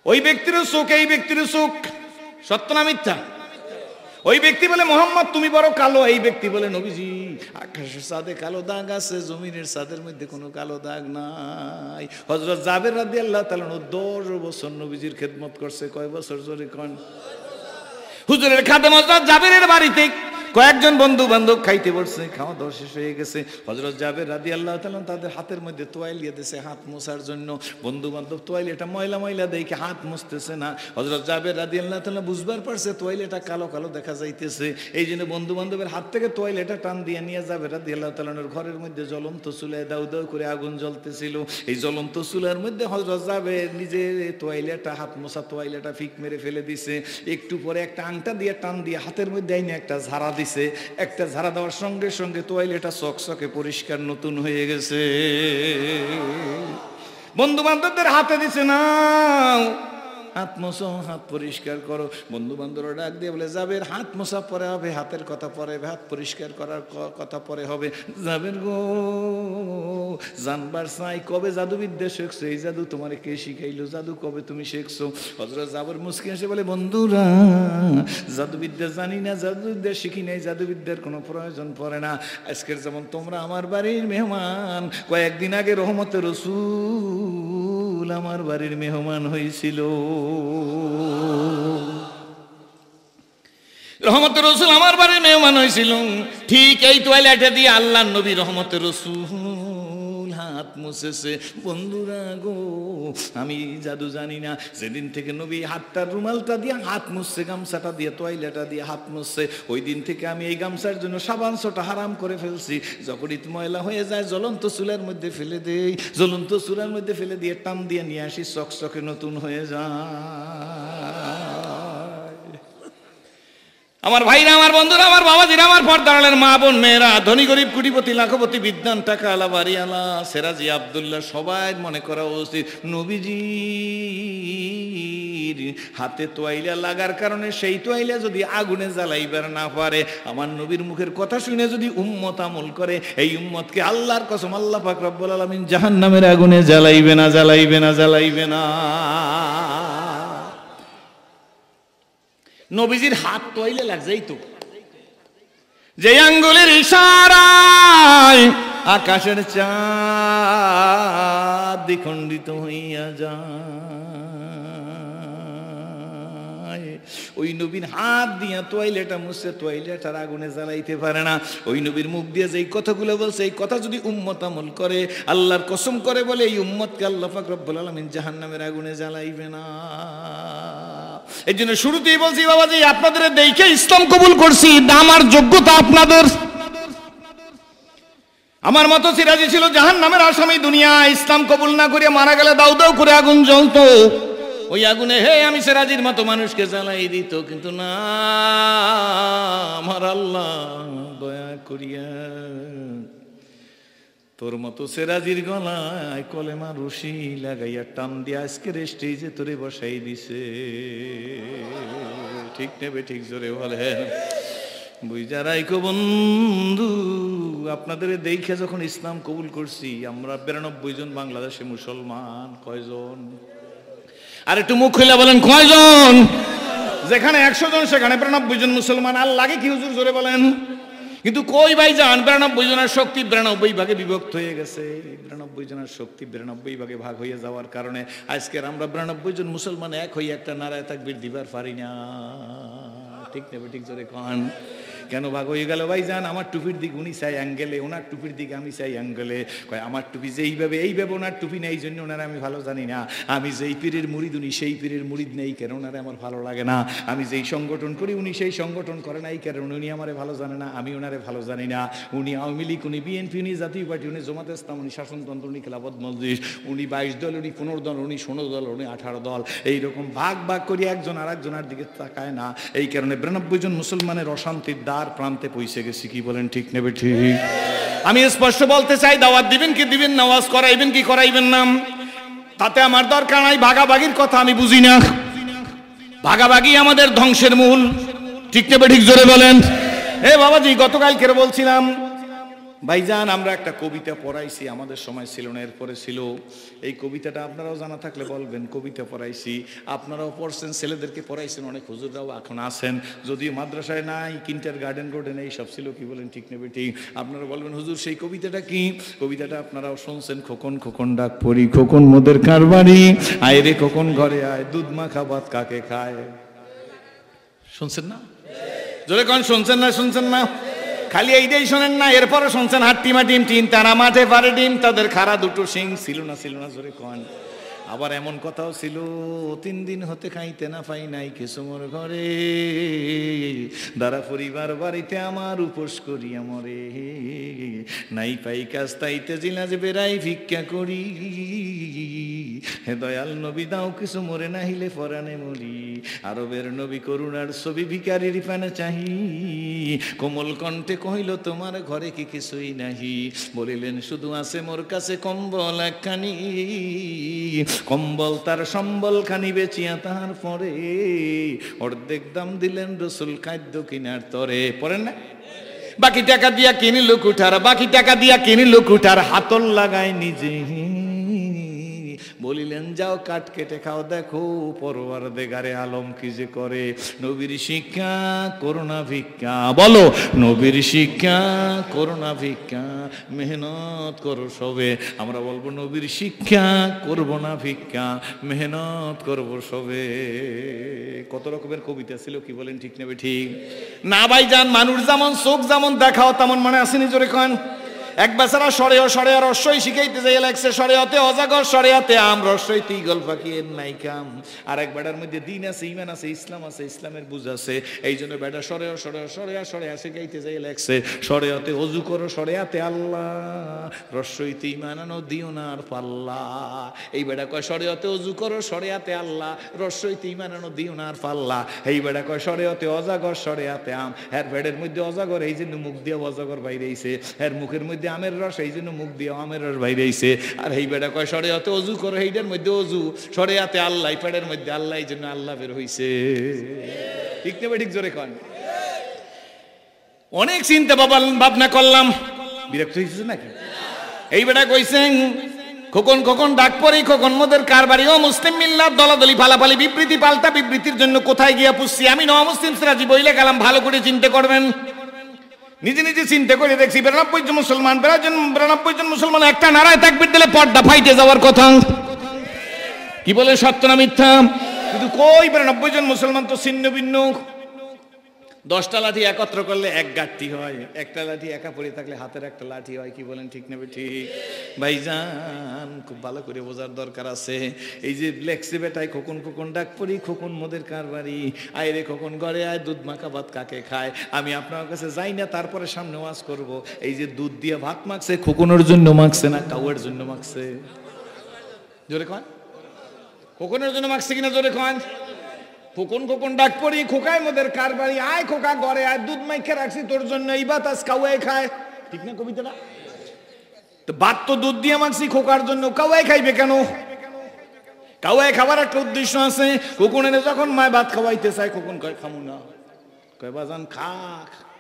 ওই ব্যক্তির চোখ, এই ব্যক্তির চোখ, সত্য না মিথ্যা? ওই ব্যক্তি বলে, মোহাম্মদ তুমি বড় কালো। এই ব্যক্তি বলে, নবীজি, আকাশের চাঁদে কালো দাগ আছে, জমিনের চাঁদের মধ্যে কোনো কালো দাগ নাই। হযরত জাবের রাদিয়াল্লাহু তাআলা 10 বছর নবীজির খেদমত করছে। কয় বছর? জোরে কোন। হুজুরের খাদেম হযরত জাবেরের বাড়িতে কয়েকজন বন্ধু বান্ধব খাইতে বসছে, খাওয়া দাওয়া শেষ হয়ে গেছে। হযরত জাবের রাদিয়াল্লাহু তাআলা তাদের হাতের মধ্যে তোয়াইলিয়া দিয়েছে হাত মোছার জন্য। বন্ধু বান্ধব তোয়াইলিটা ময়লা ময়লা দেখে হাত মুছতেছে না। হযরত জাবের রাদিয়াল্লাহু তাআলা বুঝবার পারছে তোয়াইলিটা কালো কালো দেখা যাইতেছে, এই জন্য বন্ধু বান্ধবের হাত থেকে তোয়াইলিটা টান দিয়ে নিয়ে জাবের রাদিয়াল্লাহু তাআলার ঘরের মধ্যে জ্বলন্ত চুলায় দাউ দাউ করে আগুন জ্বলতেছিল। এই জ্বলন্ত চুলার মধ্যে হযরত জাবের নিজে তোয়াইলিটা, হাত মোছা তোয়াইলিটা ফিক মেরে ফেলে দিছে। একটু পরে একটা আংটা দিয়ে টান দিয়ে হাতের মধ্যে আইনে একটা ঝাড়া দিছে। একটা ঝাড়া দেওয়ার সঙ্গে সঙ্গে তোয়াইলিটা চকচকে পরিষ্কার নতুন হয়ে গেছে। বন্ধু বান্ধবদের হাতে দিছে, নাও হাত মোছো, হাত পরিষ্কার করো। বন্ধু বান্ধবরা ডাক দিয়ে বলে, জাবের হাত মোছা পরে হবে, হাতের কথা পরে হবে, হাত পরিষ্কার করার কথা পরে হবে। জাবের গো, জানবার চাই কবে জাদুবিদ্যা শিখছো? এই জাদু তোমার কে শিখাইলো? জাদু কবে তুমি শিখছো? হযরত জাবের মুস্কি এসে বলে, বন্ধুরা, জাদুবিদ্যা জানি না, জাদুবিদ্যা শিখি নাই, জাদুবিদ্যার কোনো প্রয়োজন পড়ে না। আজকের যেমন তোমরা আমার বাড়ির মেহমান, কয়েকদিন আগে রহমতের রাসূল আমার বাড়ির মেহমান হয়েছিল। রহমতের রাসূল আমার বাড়ির মেহমান হয়েছিল। ঠিক এই টয়লেটে দিয়ে আল্লাহর নবী রহমতের রাসূল হাত মুছেছে। বন্ধুরা গো, আমি জাদু জানি না। যেদিন থেকে নবী হাতটার রুমালটা দিয়ে হাত মুছছে, গামছাটা দিয়ে টয়লেটা দিয়ে হাত মুছছে, ওই দিন থেকে আমি এই গামছার জন্য সাবান সোটা হারাম করে ফেলছি। যখনই ময়লা হয়ে যায় জ্বলন্ত চুলার মধ্যে ফেলে দেই, জ্বলন্ত চুলার মধ্যে ফেলে দিয়ে টান দিয়ে নিয়ে আসি, চকচকে নতুন হয়ে যায়। আমার ভাইরা, আমার বন্ধুরা, আমার বাবাজিরা, আমার পর্দার মা বোন মেয়েরা, ধনী গরিব কোটিপতি লাখপতি, বিদ্যান টাকা আলা বাড়িওয়ালা, সেরাজি আব্দুল্লাহ, সবাই মনে করা উচিত নবীজির হাতে তোয়াইলা লাগার কারণে সেই তোয়াইলা যদি আগুনে জ্বালাইবার না পারে, আমার নবীর মুখের কথা শুনে যদি উম্মত আমল করে, এই উম্মতকে আল্লাহর কসম আল্লাহ পাক রব্বুল আলামিন জাহান্নামের আগুনে জ্বালাইবে না, জ্বালাইবে না, জ্বালাইবে না। নবীজির হাত তোয়াইলে লাগছেই তো, যে আঙ্গুলের ইশারায় আকাশের চাঁদ দ্বিখণ্ডিত হইয়া যায়। ওই নবীর হাত দিয়া তোয়াইলেটা মুছে তোয়াইলেটার আগুনে জ্বালাইতে পারে না। ওই নবীর মুখ দিয়ে যেই কথাগুলো বলছে, এই কথা যদি উম্মত আমল করে, আল্লাহর কসম করে বলে, এই উম্মতকে আল্লাহ পাক রব্বুল আলামিন জাহান্নামের আগুনে জ্বালাইবে না। এই জন্য শুরুতেই বলছি, বাবাজি, আপনাদের দেখে ইসলাম কবুল করছি, আমার যোগ্যতা আপনাদের। আমার মতো সিরাজি ছিল জাহান্নামের আসামি, দুনিয়া ইসলাম কবুল না করে মারা গেলে দাউ দাউ করে আগুন জ্বলতো। ওই আগুনে হে আমি সিরাজির মতো মানুষকে জ্বালাই দিত, কিন্তু না, আমার আল্লাহ দয়া করিয়া তোর মতো সেরাজির গলায় কলেমা রশি লাগাইয়া টান দিয়ে আজকের স্টেজে তোরে বসাই দিছে। ঠিক নেবে, ঠিক জোরে বলেন। বুঝা রাইখো বন্ধু, আপনাদের দেখে যখন ইসলাম কবুল করছি আমরা 92 জন বাংলাদেশে মুসলমান। কয়জন? আর একটু মুখ খুলে বলেন কয়জন? যেখানে 100 জন সেখানে 92 জন মুসলমান। আর লাগে কি হুজুর জোরে বলেন? কিন্তু কই ভাই যান, 92 জনের শক্তি 92 ভাগে বিভক্ত হয়ে গেছে। 92 জনের শক্তি 92 ভাগে ভাগ হয়ে যাওয়ার কারণে আজকে আমরা 92 জন মুসলমান এক হয়ে একটা নারায়ে তাকবীর দিবার পারি না। ঠিক না ঠিক জোরে কন? কেন ভাগ হয়ে গেল ভাই যান? আমার টুপির দিক উনি চাই অ্যাঙ্গেলে, ওনার টুপির দিক আমি চাই অ্যাঙ্গেলে। কয় আমার টুপি যে এইভাবে ওনার টুপি নেই, এই জন্য ওনারা আমি ভালো জানি না। আমি যেই পীরের মুরিদ উনি সেই পীরের মুরিদ নেই, কেন ওনারা আমার ভালো লাগে না। আমি যেই সংগঠন করি উনি সেই সংগঠন করে নাই, কারণ উনি আমারে ভালো জানে না, আমি ওনারে ভালো জানি না। উনি আওয়ামী লীগ, উনি বিএনপি, উনি জাতীয় পার্টি, উনি জামাতে ইসলাম, উনি শাসনতন্ত্র, উনি খেলাফত মজলিস, উনি 22 দল, উনি 15 দল, উনি 16 দল, উনি 18 দল। এইরকম ভাগ ভাগ করি একজন আর একজনের দিকে তাকায় না। এই কারণে 92 জন মুসলমানের অশান্তির দ্বার প্রান্তে পৌঁছে গেছি। কি বলেন ঠিক নেবে ঠিক? আমি স্পষ্ট বলতে চাই, দাওয়াত দিবেন কি দিবেন না, ওয়াজ করাইবেন কি করাইবেন না, তাতে আমার দরকার নাই। ভাগাভাগির কথা আমি বুঝি না। ভাগাভাগি আমাদের ধ্বংসের মূল। ঠিক নেবে ঠিক জোরে বলেন। এ বাবাজি, গতকালকে বলছিলাম ভাইজান আমরা একটা কবিতা পড়াইছি, আমাদের সময় ছিল না, এরপরে ছিল। এই কবিতাটা আপনারাও জানা থাকলে বলবেন। কবিতা পড়াইছি, আপনারাও পড়ছেন, ছেলেদেরকে পড়াইছেন, অনেক হুজুররাও এখন আছেন, যদিও মাদ্রাসায় নাই, কিন্টার গার্ডেন রোডে নেই, সব ছিল। কি বলেন ঠিক নেবে ঠিক? আপনারা বলবেন হুজুর সেই কবিতাটা কি? কবিতাটা আপনারাও শুনছেন। খোকন খোকন ডাক পড়ি, খোকন মোদের কারবারি, আয় রে খোকন ঘরে আয়, দুধ মাখা ভাত কাকে খায়। শুনছেন না? জোরে কোন শুনছেন না? শুনছেন না? খালি এইটাই শোনেন না, এরপরে শুনছেন হাট্টিমা টিম টিম, তারা মাঠে পারে ডিম, তাদের খাড়া দুটো সিং। ছিল না? ছিল না? জোরে কোন। আবার এমন কথাও ছিল, 3 দিন হতে খাইতে না পাই নাই কিছু মোর ঘরে, দ্বারা পরিবার বাড়িতে আমার উপোস করি আমরে, নাই পাই কাজ তাইতে জিলাজ বেড়াই ভিক্ষা করি, হে দয়াল নবী দাও কিছু মরে নাহিলে পরাণে মরি, আরবের নবী করুণার ছবি ভিখারির পানে চাহি, কোমল কণ্ঠে কহিল তোমার ঘরে কি কিছুই নাহি, বলিলেন শুধু আছে মোর কাছে কম্বল একখানি, কম্বল তার সম্বল খানি বেচিয়া তাহার পরে, অর্ধেক দাম দিলেন রসুল খাদ্য কিনার তরে। পড়েন না? বাকি টাকা দিয়া কিনিল কুঠার, বাকি টাকা দিয়া কিনিল কুঠার, হাতল লাগায় নিজে, বলিলেন যাও কাঠ কেটে খাও, দেখো পরওয়ারদিগারে আলম কি যে করে। নবীর শিক্ষা করোনা ভিক্ষা, বলো নবীর শিক্ষা করোনা ভিক্ষা, মেহনত করো সবে। আমরা বলবো নবীর শিক্ষা করব না ভিক্ষা, মেহনত করব সবে। কত রকমের কবিতা ছিল। কি বলেন ঠিক নেবে ঠিক? না ভাই যান, মানুষ যেমন চোখ যেমন দেখাও তেমন মানে আসেনি। জোরে কন। এক বেচারা সরেও সরে রস্যই শিখাইতে যাই লাগছে, সরেয়াতে অজাগর সরেয়াতে আম, রস্যই তুই গল্প কি এর নাই কাম। আর এক বেটার মধ্যে দিন আছে, ইমান আছে, ইসলাম আছে, ইসলামের বুঝ আছে, এই জন্য বেটা সরেও সরেয়া শিখাইতে যাই লাগছে, সরেয়াতে অজু করো সরেয়াতে আল্লাহ, রস্যইতে ইমান আনো দিও না আর পাল্লা। এই বেটা কয় সরেয়াতে অজু করো সরেয়াতে আল্লাহ, রস্যইতে ইমান আনো দিও না আর পাল্লা। এই বেটা কয় সরেয়াতে অজাগর সরেয়াতে আম, হ্যার বেডের মধ্যে অজাগর, এই জন্য মুখ দিয়ে অজাগর বাইরেছে, হ্যার মুখের মধ্যে আমের রস, এই জন্য মুখ দিয়ে আমের রস বাইরেছে। আর এই বেটা কয় সরেয়াতে অজু করো, এইটার মধ্যে অজু, সরেয়াতে আল্লাহ, পেটের মধ্যে আল্লাহ, এই জন্য আল্লাহ বের হইছে। ঠিক নেবে ঠিক? জোরে কন। অনেক চিন্তা ভাবনা করলাম, বিরক্ত হয়েছে নাকি? এই বেটা কইছেন খোকন খোকন ডাক পরে, খোকন মোদের কারবারি, ও মুসলিম মিল্লাত দলাদলি ফালাফালি বিবৃতি পাল্টা বিবৃতির জন্য কোথায় গিয়া পুষছি আমি। নওয়া মুসলিম সিরাজি বইলে গেলাম, ভালো করে চিন্তা করবেন। নিজে নিজে চিন্তা করে দেখছি 92 জন মুসলমান, 92 জন মুসলমান একটা নারায় তাকবীর দিলে পর্দা ফাইটে যাওয়ার কথা। কি বলে, সত্য না মিথ্যা? কিন্তু কই 92 জন মুসলমান তো ছিন্ন ভিন্ন। 10টা লাঠি একত্র করলে এক গাঁটটি হয়, একটা লাঠি একা পড়ে থাকলে হাতের একটা লাঠি হয়। কি বলেন ঠিক নেবে ঠিক? ভাইজান খুব ভালো করে বোঝার দরকার আছে। এই যে লেখছে বেটায় খোকন খোকন ডাক পড়ি, খোকন মোদের কারবারি, আয় রে খোকন ঘরে আয়, দুধ মাখা ভাত কাকে খায়। আমি আপনার কাছে যাই না, তারপরে সামনে ওয়াজ করব। এই যে দুধ দিয়ে ভাত মাখছে, খোকনের জন্য মাখছে না কাউয়ের জন্য মাখছে? জোরে কন। খোকনের জন্য মাখছে কিনা? জোরে কন। খোকন খোকন ডাক পড়ি, খোকায় মোদের কারবারি, আয় খোকা ঘরে আয়, দুধ মাইখা রাখছি তোর জন্য, এই বাতাস কাউয়াই খায়। ঠিক না কবিতাটা? তো ভাত তো দুধ দিয়ে মাখছি খোকার জন্য, কাউয়াই খাইবে কেন? কাউয়াই খাবার একটা উদ্দেশ্য আছে। খোকনের যখন মায় ভাত খাওয়াইতে চায়, খোকন কয় খামু না, কয় বাজান খা,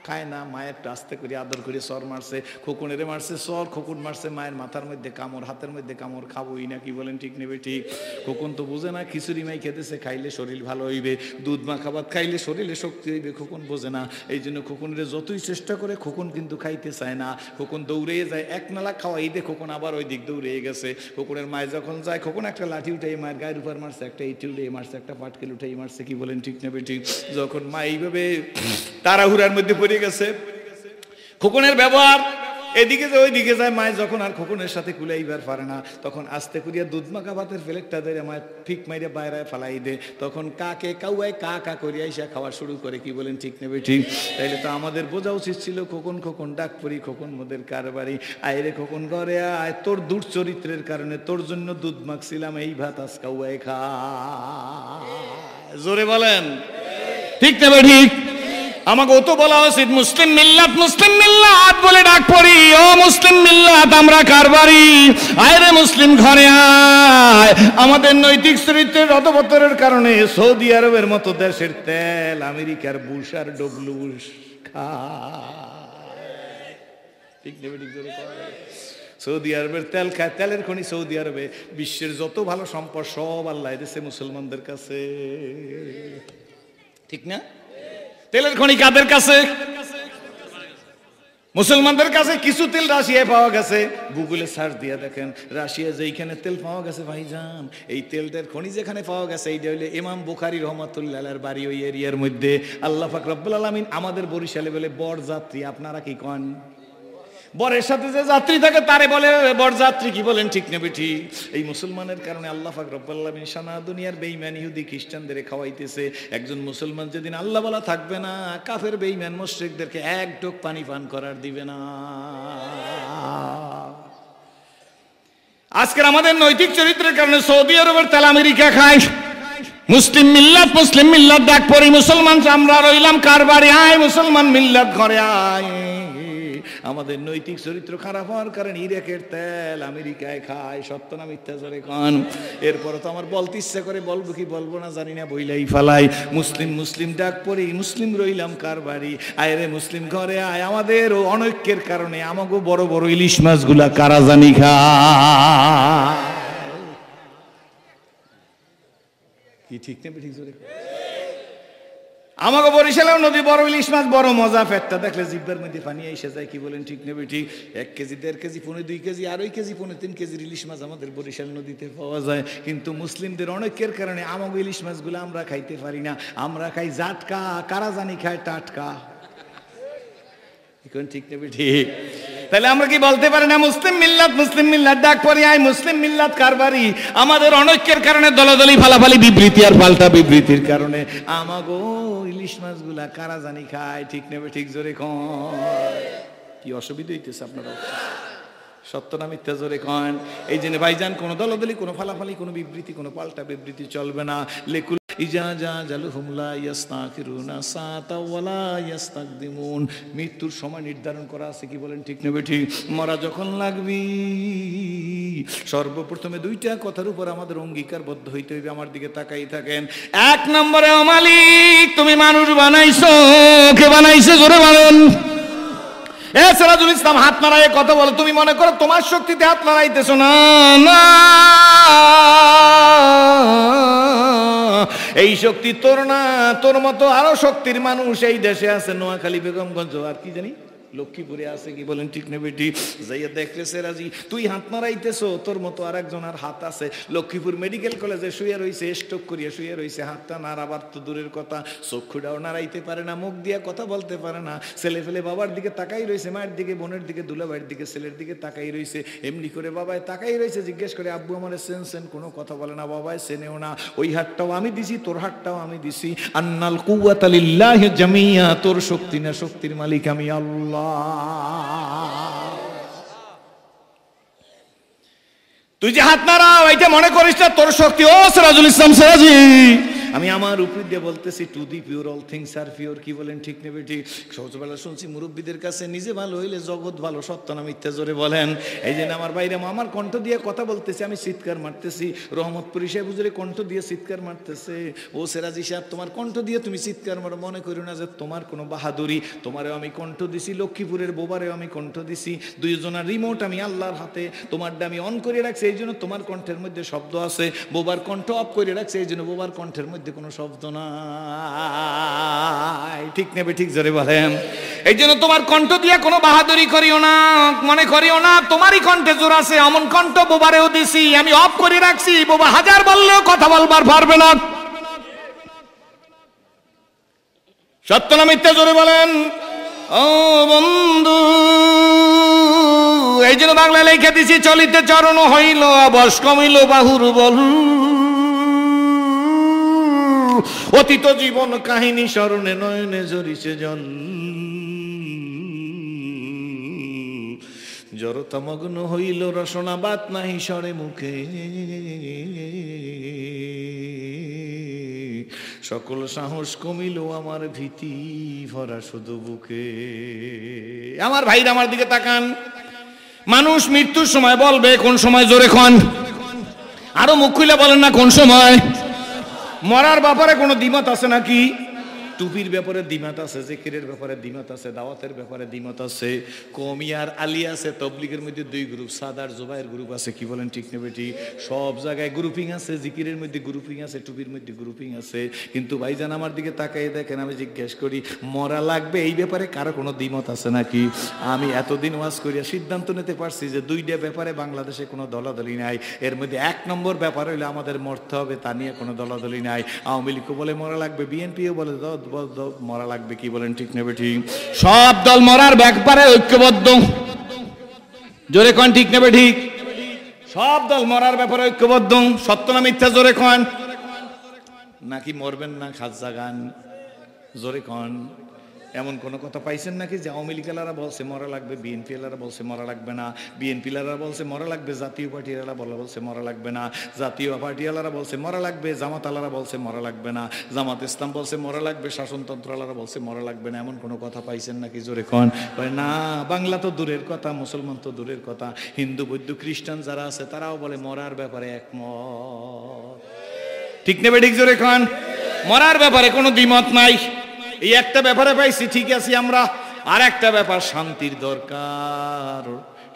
খায় না, মায়েরটা আস্তে করে আদর করে সর মারছে, খোকনের মারছে সর, খোকন মারছে মায়ের মাথার মধ্যে কামড়, হাতের মধ্যে কামড়, খাবোই না, কি বলেন ঠিক নেবে ঠিক? খোকন তো বোঝে না খিচুড়ি মাই খেতেছে, খাইলে শরীর ভালো হইবে, দুধ মাখা ভাত খাইলে শরীরে শক্তি হইবে, খোকন বোঝে না। এই জন্য খোকনের যতই চেষ্টা করে খোকন কিন্তু খাইতে চায় না, খোকন দৌড়ে যায়, এক নালা খাওয়াই দে খোকন আবার ওই দিক দৌড়ে গেছে। খোকনের মায় যখন যায়, খোকন একটা লাঠি উঠাই মায়ের গায়ের উপর মারছে, একটা ইটি উঠে মারছে, একটা পাটকেল উঠাই মারছে, কি বলেন ঠিক নেবে ঠিক? যখন মা এইভাবে তাড়াহুড়ার মধ্যে পড়ে গেছে, খোকনের ব্যবহার এদিকে যে ওইদিকে যায়, মায় যখন আর খোকনের সাথে কুলাইবার পারে না, তখন আস্তে করিয়া দুধ মাখা ভাতের প্লেটটা ধরে মায় ফিক মাইরে বাইরে ফালাই দে, তখন কাকে কাউয়ায় কা কা করিয়া এসে খাওয়া শুরু করে, কি বলেন ঠিক নেবে ঠিক? তাইলে তো আমাদের বোঝা উচিত ছিল, খোকন খোকন ডাক পড়ি, খোকন মোদের কারবারি, আয়রে খোকন ঘরে আয়, তোর দুর্চরিত্রের কারণে তোর জন্য দুধ মাখছিলাম, এই ভাত আজ কাউয়ায় খা। জোরে বলেন ঠিক নেবে ঠিক? আমাকে ও তো বলা উচিত মুসলিম মিল্লাত বলে ডাক পড়ি, ও মুসলিম মিল্লাত আমরা কারবারি, আয় রে মুসলিম ঘরে আয়। আমাদের নৈতিক চরিত্রের অধপতনের কারণে সৌদি আরবের মতো দেশের তেল আমেরিকার বুশ আর ডব্লু বুশ খায়, ঠিক নেবে ঠিক? সৌদি আরবের তেল খায়, তেলের খনি সৌদি আরবে, বিশ্বের যত ভালো সম্পদ সব আল্লাহ দিয়েছে মুসলমানদের কাছে, ঠিক না? তেলের খনি কাদের কাছে? মুসলমানদের কাছে। কিছু তেল রাশিয়ায় পাওয়া গেছে, গুগলে সার্চ দিয়ে দেখেন রাশিয়া যেইখানে তেল পাওয়া গেছে ভাইজান, এই তেলটার খনি যেখানে পাওয়া গেছে এইটা হইলে ইমাম বুখারী রহমাতুল্লাহর বাড়ি ওই এরিয়ার মধ্যে। আল্লাহ পাক রব্বুল আলামিন আমাদের বরিশালে বলে বর যাত্রী, আপনারা কি কন? বরের সাথে যে যাত্রী থাকে তারে বলে বরযাত্রী, কি বলেন ঠিক নেবে ঠিক? এই মুসলমানের কারণে আল্লাহ পাক রব্বুল আলামিন সারা দুনিয়ার বেঈমান ইহুদি খ্রিস্টানদের খাওয়াইতেছে। একজন মুসলমান যেদিন আল্লাহ বলা থাকবে না, কাফের বেঈমান মুশরিকদেরকে এক ঢোক পানি পান করার দিবে না। আজকের আমাদের নৈতিক চরিত্রের কারণে সৌদি আরবের তেল আমেরিকা খায়। মুসলিম মিল্লাত ডাক পড়ি, মুসলমান আমরা রইলাম কারবারি, আয় মুসলমান মিল্লাত ঘরে আয়। আমাদের নৈতিক চরিত্র খারাপ হওয়ার কারণে ইরাকের তেল আমেরিকায় খায়, সত্য না মিথ্যা জোরে কন? এরপর তো আমার বলতে ইচ্ছা করে, বলবো কি বলবো না জানি না, বইলাই ফালাই। মুসলিম ডাক পড়ি, মুসলিম রইলাম কারবারি, আয় রে মুসলিম ঘরে আয়। আমাদের অনৈক্যের কারণে আমাকে বড় বড় ইলিশ মাছগুলা কারা জানি খায়, কি ঠিক নেবে ঠিক জোরে? আমাকে বরিশালেও নদী বড় ইলিশ মাছ বড় মজা, পেটটা দেখলে জিব্বার মধ্যে পানি এসে যায়, কি বলেন ঠিক নেবে ঠিক? 1 কেজি 1.5 কেজি 1.5 কেজি 2 কেজি 3 কেজির ইলিশ মাছ আমাদের বরিশাল নদীতে পাওয়া যায়। কিন্তু মুসলিমদের অনেকের কারণে আমাকে ইলিশ মাছগুলো আমরা খাইতে পারি না, আমরা খাই জাটকা, কারা জানি খায় টাটকা, এখন ঠিক নেবে ঠিক? তাহলে আমরা কি বলতে পারি না মুসলিম মিল্লাত ডাক পড়ি, আয় মুসলিম মিল্লাত কারবারি? আমাদের অনৈক্যের কারণে দলাদলি ফালাফালি বিবৃতি আর পাল্টা বিবৃতির কারণে আমাগো ইলিশ মাছগুলা কারা জানি খায়, ঠিক নেবে ঠিক জোরে কয়? কি অসুবিধা হইতেছে আপনারা? সত্য না মিথ্যা জোরে কন? এই জন্য ভাইজান কোনো দলাদলি, কোনো ফালাফালি, কোনো বিবৃতি, কোনো পাল্টা বিবৃতি চলবে না। লেকুল মৃত্যুর সময় নির্ধারণ করা আছে, কি বলেন ঠিক নেবে ঠিক? মরা যখন লাগবি সর্বপ্রথমে 2টা কথার উপর আমাদের অঙ্গীকারবদ্ধ হইতে হইবে। আমার দিকে তাকাই থাকেন। 1 নম্বরে, ও মালিক তুমি মানুষ বানাইছো, কে বানাইছে জোরে বলেন? সিরাজুল ইসলাম হাত নাড়ায় কথা বলে, তুমি মনে করো তোমার শক্তিতে হাত নাড়াইতেছো না, না এই শক্তি তোর না, তোর মতো আরো শক্তির মানুষ এই দেশে আছে, নোয়াখালী, বেগমগঞ্জ আর কি জানি লক্ষ্মীপুরে আছে, কি বলেন ঠিক নেবে ঠিক? যাইয়া দেখলে সেরাজি তুই হাত নাড়াইতেছো, তোর মতো আর একজনের হাত আছে লক্ষ্মীপুর মেডিকেল কলেজে শুয়ে রয়েছে, স্ট্রোক করিয়া শুয়ে রয়েছে, হাতটা নাড়াবার তো দূরের কথা, চক্ষুটাও নাড়াইতে পারে না, মুখ দিয়া কথা বলতে পারে না, ছেলে ফেলে বাবার দিকে তাকাই রয়েছে, মায়ের দিকে, বোনের দিকে, দুলাভাইয়ের দিকে, ছেলের দিকে তাকাই রয়েছে, এমনি করে বাবায় তাকাই রয়েছে, জিজ্ঞেস করে আব্বু আমার সেন কোনো কথা বলে না, বাবায় চেনেও না, ওই হাতটাও আমি দিছি, তোর হাতটাও আমি দিছি, আন্নাল কুওয়াতা লিল্লাহি জামিয়া, তোর শক্তি না, শক্তির মালিক আমি আল্লাহ। তুই যে হাত নাড়াও এটা মনে করিস না তোর শক্তি। ও সিরাজুল ইসলাম সিরাজি, আমি আমার উপর দিয়ে বলতেছি to the pure all things আর পিওর, কি বলেন ঠিক নেবে ঠিক? ছোটবেলা শুনছি মুরব্বীদের কাছে নিজে ভালো হইলে জগৎ ভালো, সত্য না মিথ্যা জোরে বলেন। এই জন্য আমার বাইরে আমার কণ্ঠ দিয়ে কথা বলতেছি, আমি চিৎকার মারতেছি, রহমতপুরি সাহেব হুজুরে কণ্ঠ দিয়ে চিৎকার মারতেছে, ও সেরাজি সাহেব তোমার কণ্ঠ দিয়ে তুমি চিৎকার মারো, মনে করো না যে তোমার কোনো বাহাদুরি, তোমারেও আমি কণ্ঠ দিছি, লক্ষ্মীপুরের বোবারেও আমি কণ্ঠ দিছি, দুইজনের রিমোট আমি আল্লাহর হাতে, তোমারটা আমি অন করে রাখছি এই জন্য তোমার কণ্ঠের মধ্যে শব্দ আছে, বোবার কণ্ঠ অফ করে রাখছি এই জন্য বোবার কণ্ঠের মধ্যে কোনো শব্দ নাই, ঠিক নেবে ঠিক জোরে বলেন। এই জন্য তোমার কণ্ঠ দিয়ে কোনো বাহাদুরি করিও না, মনে করিও না তোমারই কণ্ঠে জোর আছে, এমন কণ্ঠ বোবারেও দিছি, আমি অফ করে রাখছি, বোবা হাজার বললেও কথা বলবার পারবে না। সত্য না মিথ্যা জোরে বলেন ও বন্ধু। এই জন্য বাংলা লেখা দিছি, চলিতে চরণ হইল অবশ কমিল বাহুর বল, অতীত জীবন কাহিনী স্মরণে নয়নে জড়িছে জল, জড়তা মগ্ন হইল রসনা বাত নাহি সরে মুখে, সকল সাহস কমিল আমার ভীতি ভরা শুধু বুকে। আমার ভাইরা আমার দিকে তাকান, মানুষ মৃত্যুর সময় বলবে কোন সময়, জোরে খন, আরো মুখ খুলে বলেন না কোন সময়। মরার ব্যাপারে কোনো দ্বিমত আছে নাকি? টুপির ব্যাপারে দ্বিমত আছে, জিকিরের ব্যাপারে দ্বিমত আছে, দাওয়াতের ব্যাপারে দ্বিমত আছে, কমিয়ার আলী আছে, তবলিগের মধ্যে দুই গ্রুপ, সাদার জুবাইর গ্রুপ আছে, কি বলেন ঠিক নেবে ঠিক? সব জায়গায় গ্রুপিং আছে, জিকিরের মধ্যে গ্রুপিং আছে, টুপির মধ্যে গ্রুপিং আছে। কিন্তু ভাইজান আমার দিকে তাকাই দেখেন, আমি জিজ্ঞেস করি মরা লাগবে এই ব্যাপারে কারো কোনো দ্বিমত আছে নাকি? আমি এতদিন ওয়াজ করিয়া সিদ্ধান্ত নিতে পারছি যে দুইটা ব্যাপারে বাংলাদেশে কোনো দলাদলি নাই, এর মধ্যে এক নম্বর ব্যাপার হইলে আমাদের মরতে হবে, তা নিয়ে কোনো দলাদলি নাই। আওয়ামী লীগও বলে মরা লাগবে, বিএনপিও বলে মরা লাগবে, কি বলেন ঠিক নেবে ঠিক? সব দল মরার ব্যাপারে ঐক্যবদ্ধ, জোরে কন ঠিক নেবে ঠিক? সব দল মরার ব্যাপারে ঐক্যবদ্ধ, সত্য না মিথ্যা জোরে কন? নাকি মরবেন না খাজা গান, জোরে কন? এমন কোনো কথা পাইছেন নাকি যে আওয়ামী লীগেরা বলছে মরা লাগবে, বিএনপি এলারা বলছে মরা লাগবে না, বিএনপি এলারা বলছে মরা লাগবে, জাতীয় পার্টি এলারা বলছে মরা লাগবে না, জাতীয় পার্টি এলারা বলছে মরা লাগবে, জামাত আলারা বলছে মরা লাগবে না, জামাত ইসলাম বলছে মরা লাগবে, শাসনতন্ত্র আলারা বলছে মরা লাগবে না, এমন কোনো কথা পাইছেন নাকি জোরে কোন? না, বাংলা তো দূরের কথা, মুসলমান তো দূরের কথা, হিন্দু বৌদ্ধ খ্রিস্টান যারা আছে তারাও বলে মরার ব্যাপারে একমত, ঠিক নেবে ঠিক জোরে কোন? মরার ব্যাপারে কোনো দ্বিমত নাই। এই একটা ব্যাপারে পাইছি ঠিক আছে আমরা, আর একটা ব্যাপার শান্তির দরকার,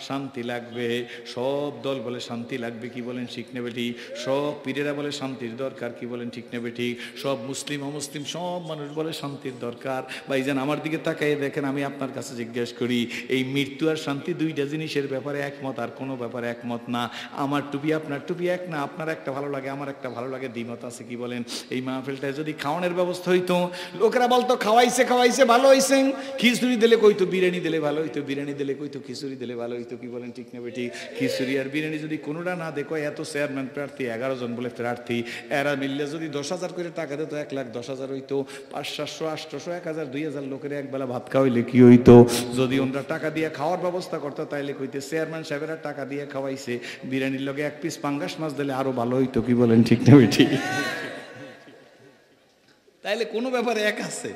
শান্তি লাগবে, সব দল বলে শান্তি লাগবে, কি বলেন ঠিক নেবে ঠিক? সব পীরেরা বলে শান্তির দরকার, কি বলেন ঠিক নেবে ঠিক? সব মুসলিম অমুসলিম সব মানুষ বলে শান্তির দরকার। ভাইজান আমার দিকে তাকাই দেখেন, আমি আপনার কাছে জিজ্ঞেস করি এই মৃত্যু আর শান্তি দুইটা জিনিসের ব্যাপারে একমত, আর কোনো ব্যাপারে একমত না। আমার টুপি আপনার টুপি এক না, আপনার একটা ভালো লাগে আমার একটা ভালো লাগে, দ্বিমত আছে, কি বলেন? এই মাহফিলটায় যদি খাওয়ানোর ব্যবস্থা হইতো, লোকেরা বলতো খাওয়াইছে খাওয়াইছে ভালো হয়েছে, খিচুড়ি দিলে কইতো বিরিয়ানি দিলে ভালো হইতো, বিরিয়ানি দিলে কইতো খিচুড়ি দিলে ভালো হইতো, কি বলেন ঠিক নেবে ঠিক? খিচুড়ি আর বিরিয়ানি যদি কোনোটা না দেখো, এত চেয়ারম্যান প্রার্থী 11 জন বলে প্রার্থী, এরা মিললে যদি 10,000 করে টাকা দিত 1,10,000 হইতো, 500, 800, 1000, 2000 লোকের একবেলা ভাত খাওয়াইলে কি হইতো? যদি ওনারা টাকা দিয়ে খাওয়ার ব্যবস্থা করতো তাইলে কইতে চেয়ারম্যান সাহেবেরা টাকা দিয়ে খাওয়াইছে, বিরিয়ানির লগে এক পিস পাঙ্গাস মাছ দিলে আরো ভালো হইতো, কি বলেন ঠিক নেবে ঠিক? তাইলে কোনো ব্যাপারে এক আছে,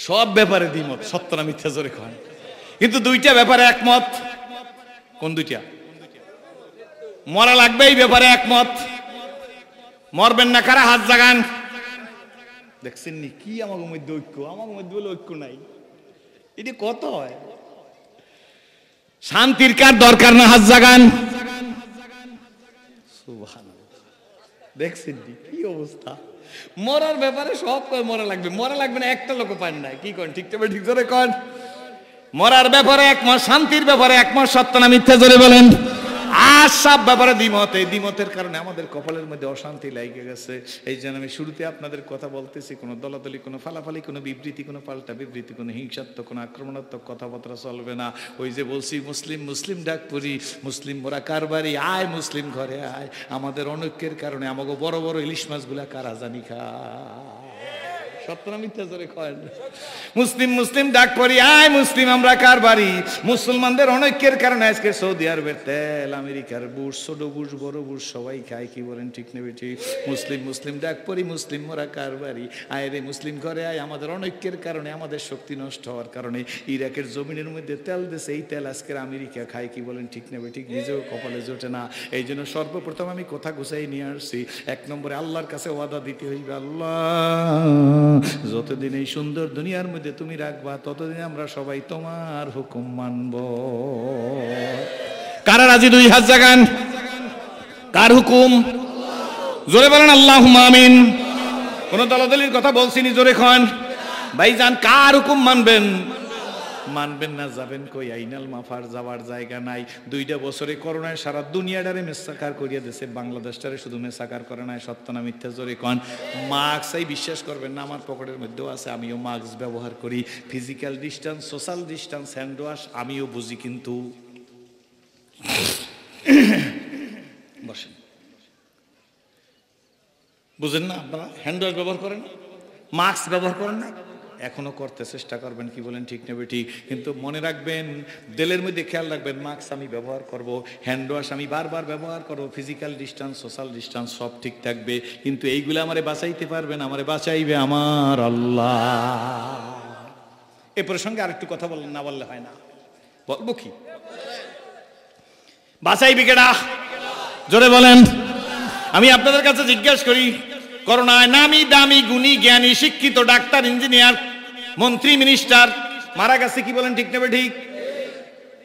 সব ব্যাপারে দ্বিমত, সত্য না মিথ্যা জোরে কন? কিন্তু দুইটা ব্যাপারে একমত। কোন দুইটা? মরা লাগবে এই ব্যাপারে একমত। মরবেন না কারা হাত জাগান? দেখছেন নি কি আমার মধ্যে ঐক্য? আমার মধ্যে বলে ঐক্য নাই, এটি কত হয়? শান্তির কার দরকার না হাত জাগান? দেখছেন নি কি অবস্থা? মরার ব্যাপারে সব মরা লাগবে, মরা লাগবে না একটা লোক পান না, কি কন ঠিক তবে ঠিক জোরে কন? মরার ব্যাপারে একমত, শান্তির ব্যাপারে একমত, সত্য না মিথ্যা জোরে বলেন? আর সব ব্যাপারে দ্বিমত। এই দ্বিমতের কারণে আমাদের কপালের মধ্যে অশান্তি লেগে গেছে। এই জন্য আমি শুরুতে আপনাদের কথা বলতেছি, কোনো দলাদলি, কোনো ফালাফালি, কোনো বিবৃতি, কোনো পাল্টা বিবৃতি, কোনো হিংসাত্মক, কোনো আক্রমণাত্মক কথাবার্তা চলবে না। ওই যে বলছি মুসলিম মুসলিম ডাক পড়ি, মুসলিম মোরা কারবারি আয়, মুসলিম ঘরে আয়। আমাদের অনৈক্যের কারণে আমাকে বড় বড় ইলিশ মাছগুলা কারা জানি খায়, সত্য না মিথ্যা জোরে কয়? মুসলিম মুসলিম ডাক পড়ি, আয় মুসলিম আমরা কার বাড়ি। মুসলমানদের অনৈক্যের কারণে আজকে সৌদি আরবের তেল, আমেরিকার বুশ, ছোট বুশ, বড় বুশ সবাই খায়, কি বলেন ঠিক নেবে ঠিক? মুসলিম মুসলিম ডাক পড়ি, মুসলিম মোরা কার বাড়ি। আয় রে মুসলিম ঘরে আয়, আমাদের অনৈক্যের কারণে, আমাদের শক্তি নষ্ট হওয়ার কারণে ইরাকের জমিনের মধ্যে তেল দেশে, এই তেল আজকের আমেরিকা খায়, কি বলেন ঠিক নেবে ঠিক? নিজেও কপালে জোটে না। এই জন্য সর্বপ্রথম আমি কথা গুছাই নিয়ে আসছি, 1 নম্বরে আল্লাহর কাছে ওয়াদা দিতে হইবে, আল্লাহ যতদিন এই সুন্দর দুনিয়ার মধ্যে তুমি রাখবা ততদিন আমরা সবাই তোমার হুকুম মানব। কারা রাজি 2 হাত জাগান? কার হুকুম? জোরে বলেন আল্লাহুম্মা আমিন। কোন দলাদলির কথা বলছিনি, জোরে খান ভাইজান। কার হুকুম মানবেন? মানবেন না যাবেন কই? আইনাল মাফার যাওয়ার জায়গা নাই। 2টা বছরে করোনায় সারা দুনিয়াটারে মেসাকার করিয়া দিয়েছে, বাংলাদেশটারে শুধু মেসাকার করে নাই। সত্য না মিথ্যা জোরে কন? মাস্কই বিশ্বাস করবেন না, আমার পকেটের মধ্যেও আছে, আমিও মাস্ক ব্যবহার করি। Physical distance, social distance, hand wash আমিও বুঝি, কিন্তু বসেন, বুঝেন না আপনারা? হ্যান্ড ওয়াশ ব্যবহার করেন, মাস্ক ব্যবহার করেন না? এখনো করতে চেষ্টা করবেন, কি বলেন ঠিক নেবে ঠিক? কিন্তু মনে রাখবেন, দিলের মধ্যে খেয়াল রাখবেন, মাস্ক আমি ব্যবহার করব, হ্যান্ড ওয়াশ আমি বারবার ব্যবহার করব, ফিজিক্যাল ডিস্টেন্স, সোশ্যাল ডিস্টেন্স সব ঠিক থাকবে। কিন্তু এইগুলো আমারে বাঁচাইতে পারবেন, আমারে বাঁচাইবে আমার আল্লাহ। এ প্রসঙ্গে আরেকটু কথা বললেন, না বললে হয় না। বলবো কি? বাঁচাইবে কেডা? জোরে বলেন। আমি আপনাদের কাছে জিজ্ঞাসা করি, করোনায় নামি দামি গুণী জ্ঞানী শিক্ষিত ডাক্তার, ইঞ্জিনিয়ার, মন্ত্রী, মিনিস্টার মারা গেছে, কি বলেন ঠিক নেবে ঠিক?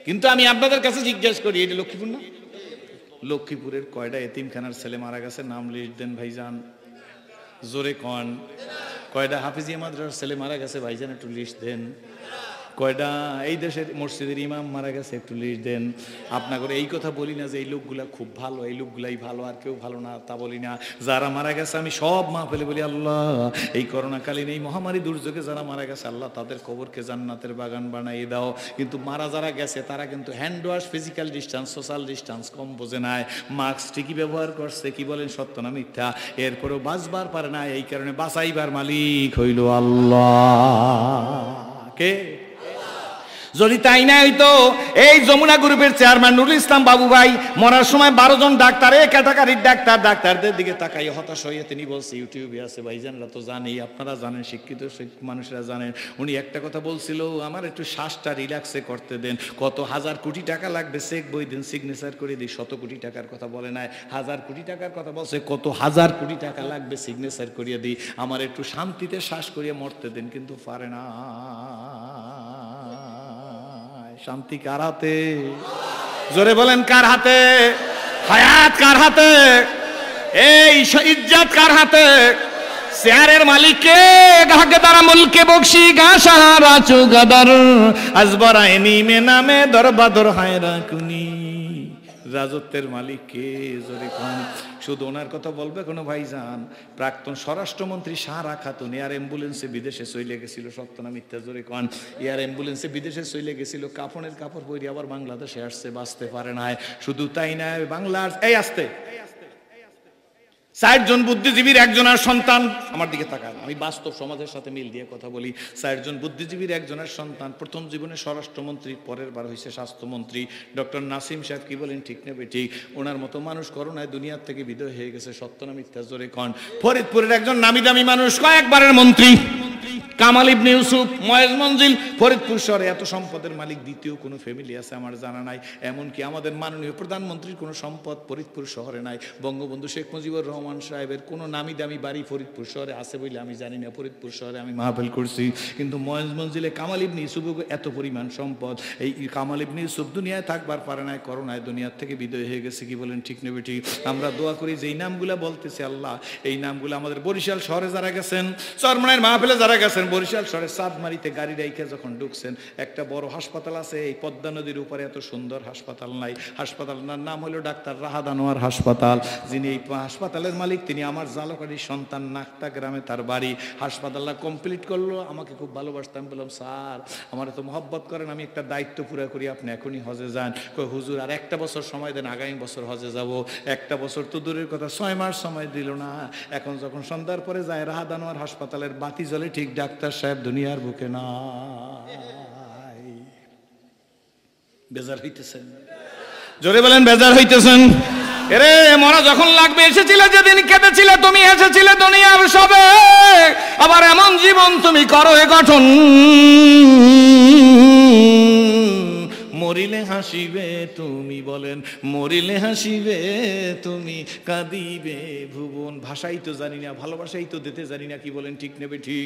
কিন্তু আমি আপনাদের কাছে জিজ্ঞাসা করি, এটা লক্ষ্মীপুর না? লক্ষ্মীপুরের কয়টা এতিমখানার ছেলে মারা গেছে? নাম লিস্ট দেন ভাইজান, জোরে কন। কয়টা হাফিজিয়া মাদ্রাসার ছেলে মারা গেছে ভাইজান, একটু লিস্ট দেন। কয়টা এই দেশের মসজিদের ইমাম মারা গেছে, একটু লিস্ট দেন। আপনাকে এই কথা বলি না যে এই লোকগুলা খুব ভালো, এই লোকগুলাই ভালো আর কেউ ভালো না, তা বলি না। যারা মারা গেছে আমি সব মাহফিলে বলি, আল্লাহ এই করোনাকালীন এই মহামারী দুর্যোগে যারা মারা গেছে, আল্লাহ তাদের কবরকে জান্নাতের বাগান বানাইয়ে দাও। কিন্তু মারা যারা গেছে তারা কিন্তু hand wash, physical distance, social distance কম বোঝে নাই, মাস্ক ঠিকই ব্যবহার করছে, কি বলেন সত্য না মিথ্যা? এরপরেও বাঁচবার পারে না, এই কারণে বাঁচাইবার মালিক হইল আল্লাহ। কে? যদি তাই না হইতো, এই যমুনা গ্রুপের চেয়ারম্যান নুরুল ইসলাম বাবু ভাই মরার সময় 12 জন ডাক্তার, এই ক্যাটাগরির ডাক্তার, ডাক্তারদের দিকে তাকাই হতাশ হয়ে তিনি বলছে, ইউটিউবে আছে ভাইজানরা তো জানেই, আপনারা জানেন, শিক্ষিত মানুষরা জানেন, উনি একটা কথা বলছিল, আমার একটু শ্বাসটা রিল্যাক্সে করতে দেন, কত হাজার কোটি টাকা লাগবে চেক বই দিন, সিগনেচার করে দিই। 100 কোটি টাকার কথা বলে নাই, 1000 কোটি টাকার কথা বলছে, কত হাজার কোটি টাকা লাগবে সিগনেচার করিয়ে দিই, আমার একটু শান্তিতে শ্বাস করিয়ে মরতে দেন, কিন্তু পারে না। শান্তি কার হাতে? জোরে বলেন কার হাতে? হায়াত কার হাতে? এই ইজ্জত কার হাতে? চেয়ারের মালিক কে? গাহকে তারা মুলকে বকশি গা সাহারা চুগাদার আজবরাইনি মে নামে দরবাদর হায়রা কুনি। রাজত্বের মালিক কে? জোরে কোন? শুধু ওনার কথা বলবে কোনো ভাইজান? প্রাক্তন স্বরাষ্ট্রমন্ত্রী সারা খাতুন এয়ার অ্যাম্বুলেন্সে বিদেশে চলে গেছিল, সত্য না মিথ্যা জোরে কোন? এয়ার অ্যাম্বুলেন্সে বিদেশে চলে গেছিল, কাফনের কাপড় পরে আবার বাংলাদেশে আসছে, বাঁচতে পারে না। শুধু তাই না, বাংলার এই আসতে 60 জন বুদ্ধিজীবীর একজনের সন্তান, আমার দিকে তাকান, আমি বাস্তব সমাজের সাথে মিল দিয়ে কথা বলি। 60 জন বুদ্ধিজীবীর একজনের সন্তান, প্রথম জীবনে স্বরাষ্ট্রমন্ত্রী, পরের বার হয়েছে স্বাস্থ্যমন্ত্রী, ডক্টর নাসিম সাহেব, কি বলেন ঠিক নেবে ঠিক? ওনার মতো মানুষ করোনায় দুনিয়ার থেকে বিদায় হয়ে গেছে, সত্য না মিথ্যা জোরে কন? ফরিদপুরের একজন নামি দামি মানুষ, কয়েকবারের মন্ত্রী, কামাল ইবনে ইউসুফ, ময়েজ মঞ্জিল, ফরিদপুর শহরে এত সম্পদের মালিক দ্বিতীয় কোনো ফ্যামিলি আছে আমার জানা নাই। এমনকি আমাদের মাননীয় প্রধানমন্ত্রীর কোনো সম্পদ ফরিদপুর শহরে নাই। বঙ্গবন্ধু শেখ মুজিবুর রহমান সাহেবের কোনো নামি দামি বাড়ি ফরিদপুর শহরে আছে বলে আমি জানি না। ফরিদপুর শহরে আমি মাহফিল করছি, কিন্তু ময়েজ মঞ্জিলে কামাল ইবনে ইউসুফ এত পরিমাণ সম্পদ। এই কামাল ইবনে ইউসুফ দুনিয়ায় থাকবার পারে নাই, করোনায় দুনিয়ার থেকে বিদায় হয়ে গেছে, কি বলেন ঠিক নেবে ঠিক? আমরা দোয়া করি যেই নামগুলা বলতেছি, আল্লাহ এই নামগুলো আমাদের বরিশাল শহরে যারা গেছেন, চরমনাইয়ের মাহফিলে যারা গেছেন, বরিশাল শহরে চাঁদমারিতে গাড়ি রাইখে যখন ঢুকছেন, একটা বড় হাসপাতাল আছে এই পদ্মা নদীর উপরে, এত সুন্দর হাসপাতাল নাই। হাসপাতালটার নাম হলো ডাক্তার রাহাত আনোয়ার হাসপাতাল, যিনি এই হাসপাতালে হাসপাতালের মালিক, তিনি আমার জালকাঠির সন্তান, নাকটা গ্রামে তার বাড়ি। হাসপাতালটা কমপ্লিট করলো, আমাকে খুব ভালোবাসতাম। আমি বললাম, স্যার আমার তো মহব্বত করেন, আমি একটা দায়িত্ব পুরো করি, আপনি এখনই হজে যান। কই হুজুর আর একটা বছর সময় দেন, আগামী বছর হজে যাব। একটা বছর তো দূরের কথা, 6 মাস সময় দিল না। এখন যখন সন্ধ্যার পরে যায়, রাহাত আনোয়ার হাসপাতালের বাতি জ্বলে, ঠিক ডাক্তার সাহেব দুনিয়ার বুকে নাই। বেজার হইতেছেন? জোরে বলেন, বেজার হইতেছেন? এরে মরা যখন লাগবে, এসেছিলে যেদিন কেঁদেছিলে, তুমি এসেছিলে দুনিয়ার সবে। আবার এমন জীবন তুমি করো এ গঠন, মরিলে হাসিবে তুমি, বলেন মরিলে হাসিবে তুমি, কাঁদিবে ভুবন। ভাষাই তো জানি না, ভালোবাসাই তো দিতে জানি না, কি বলেন ঠিক নেবে ঠিক?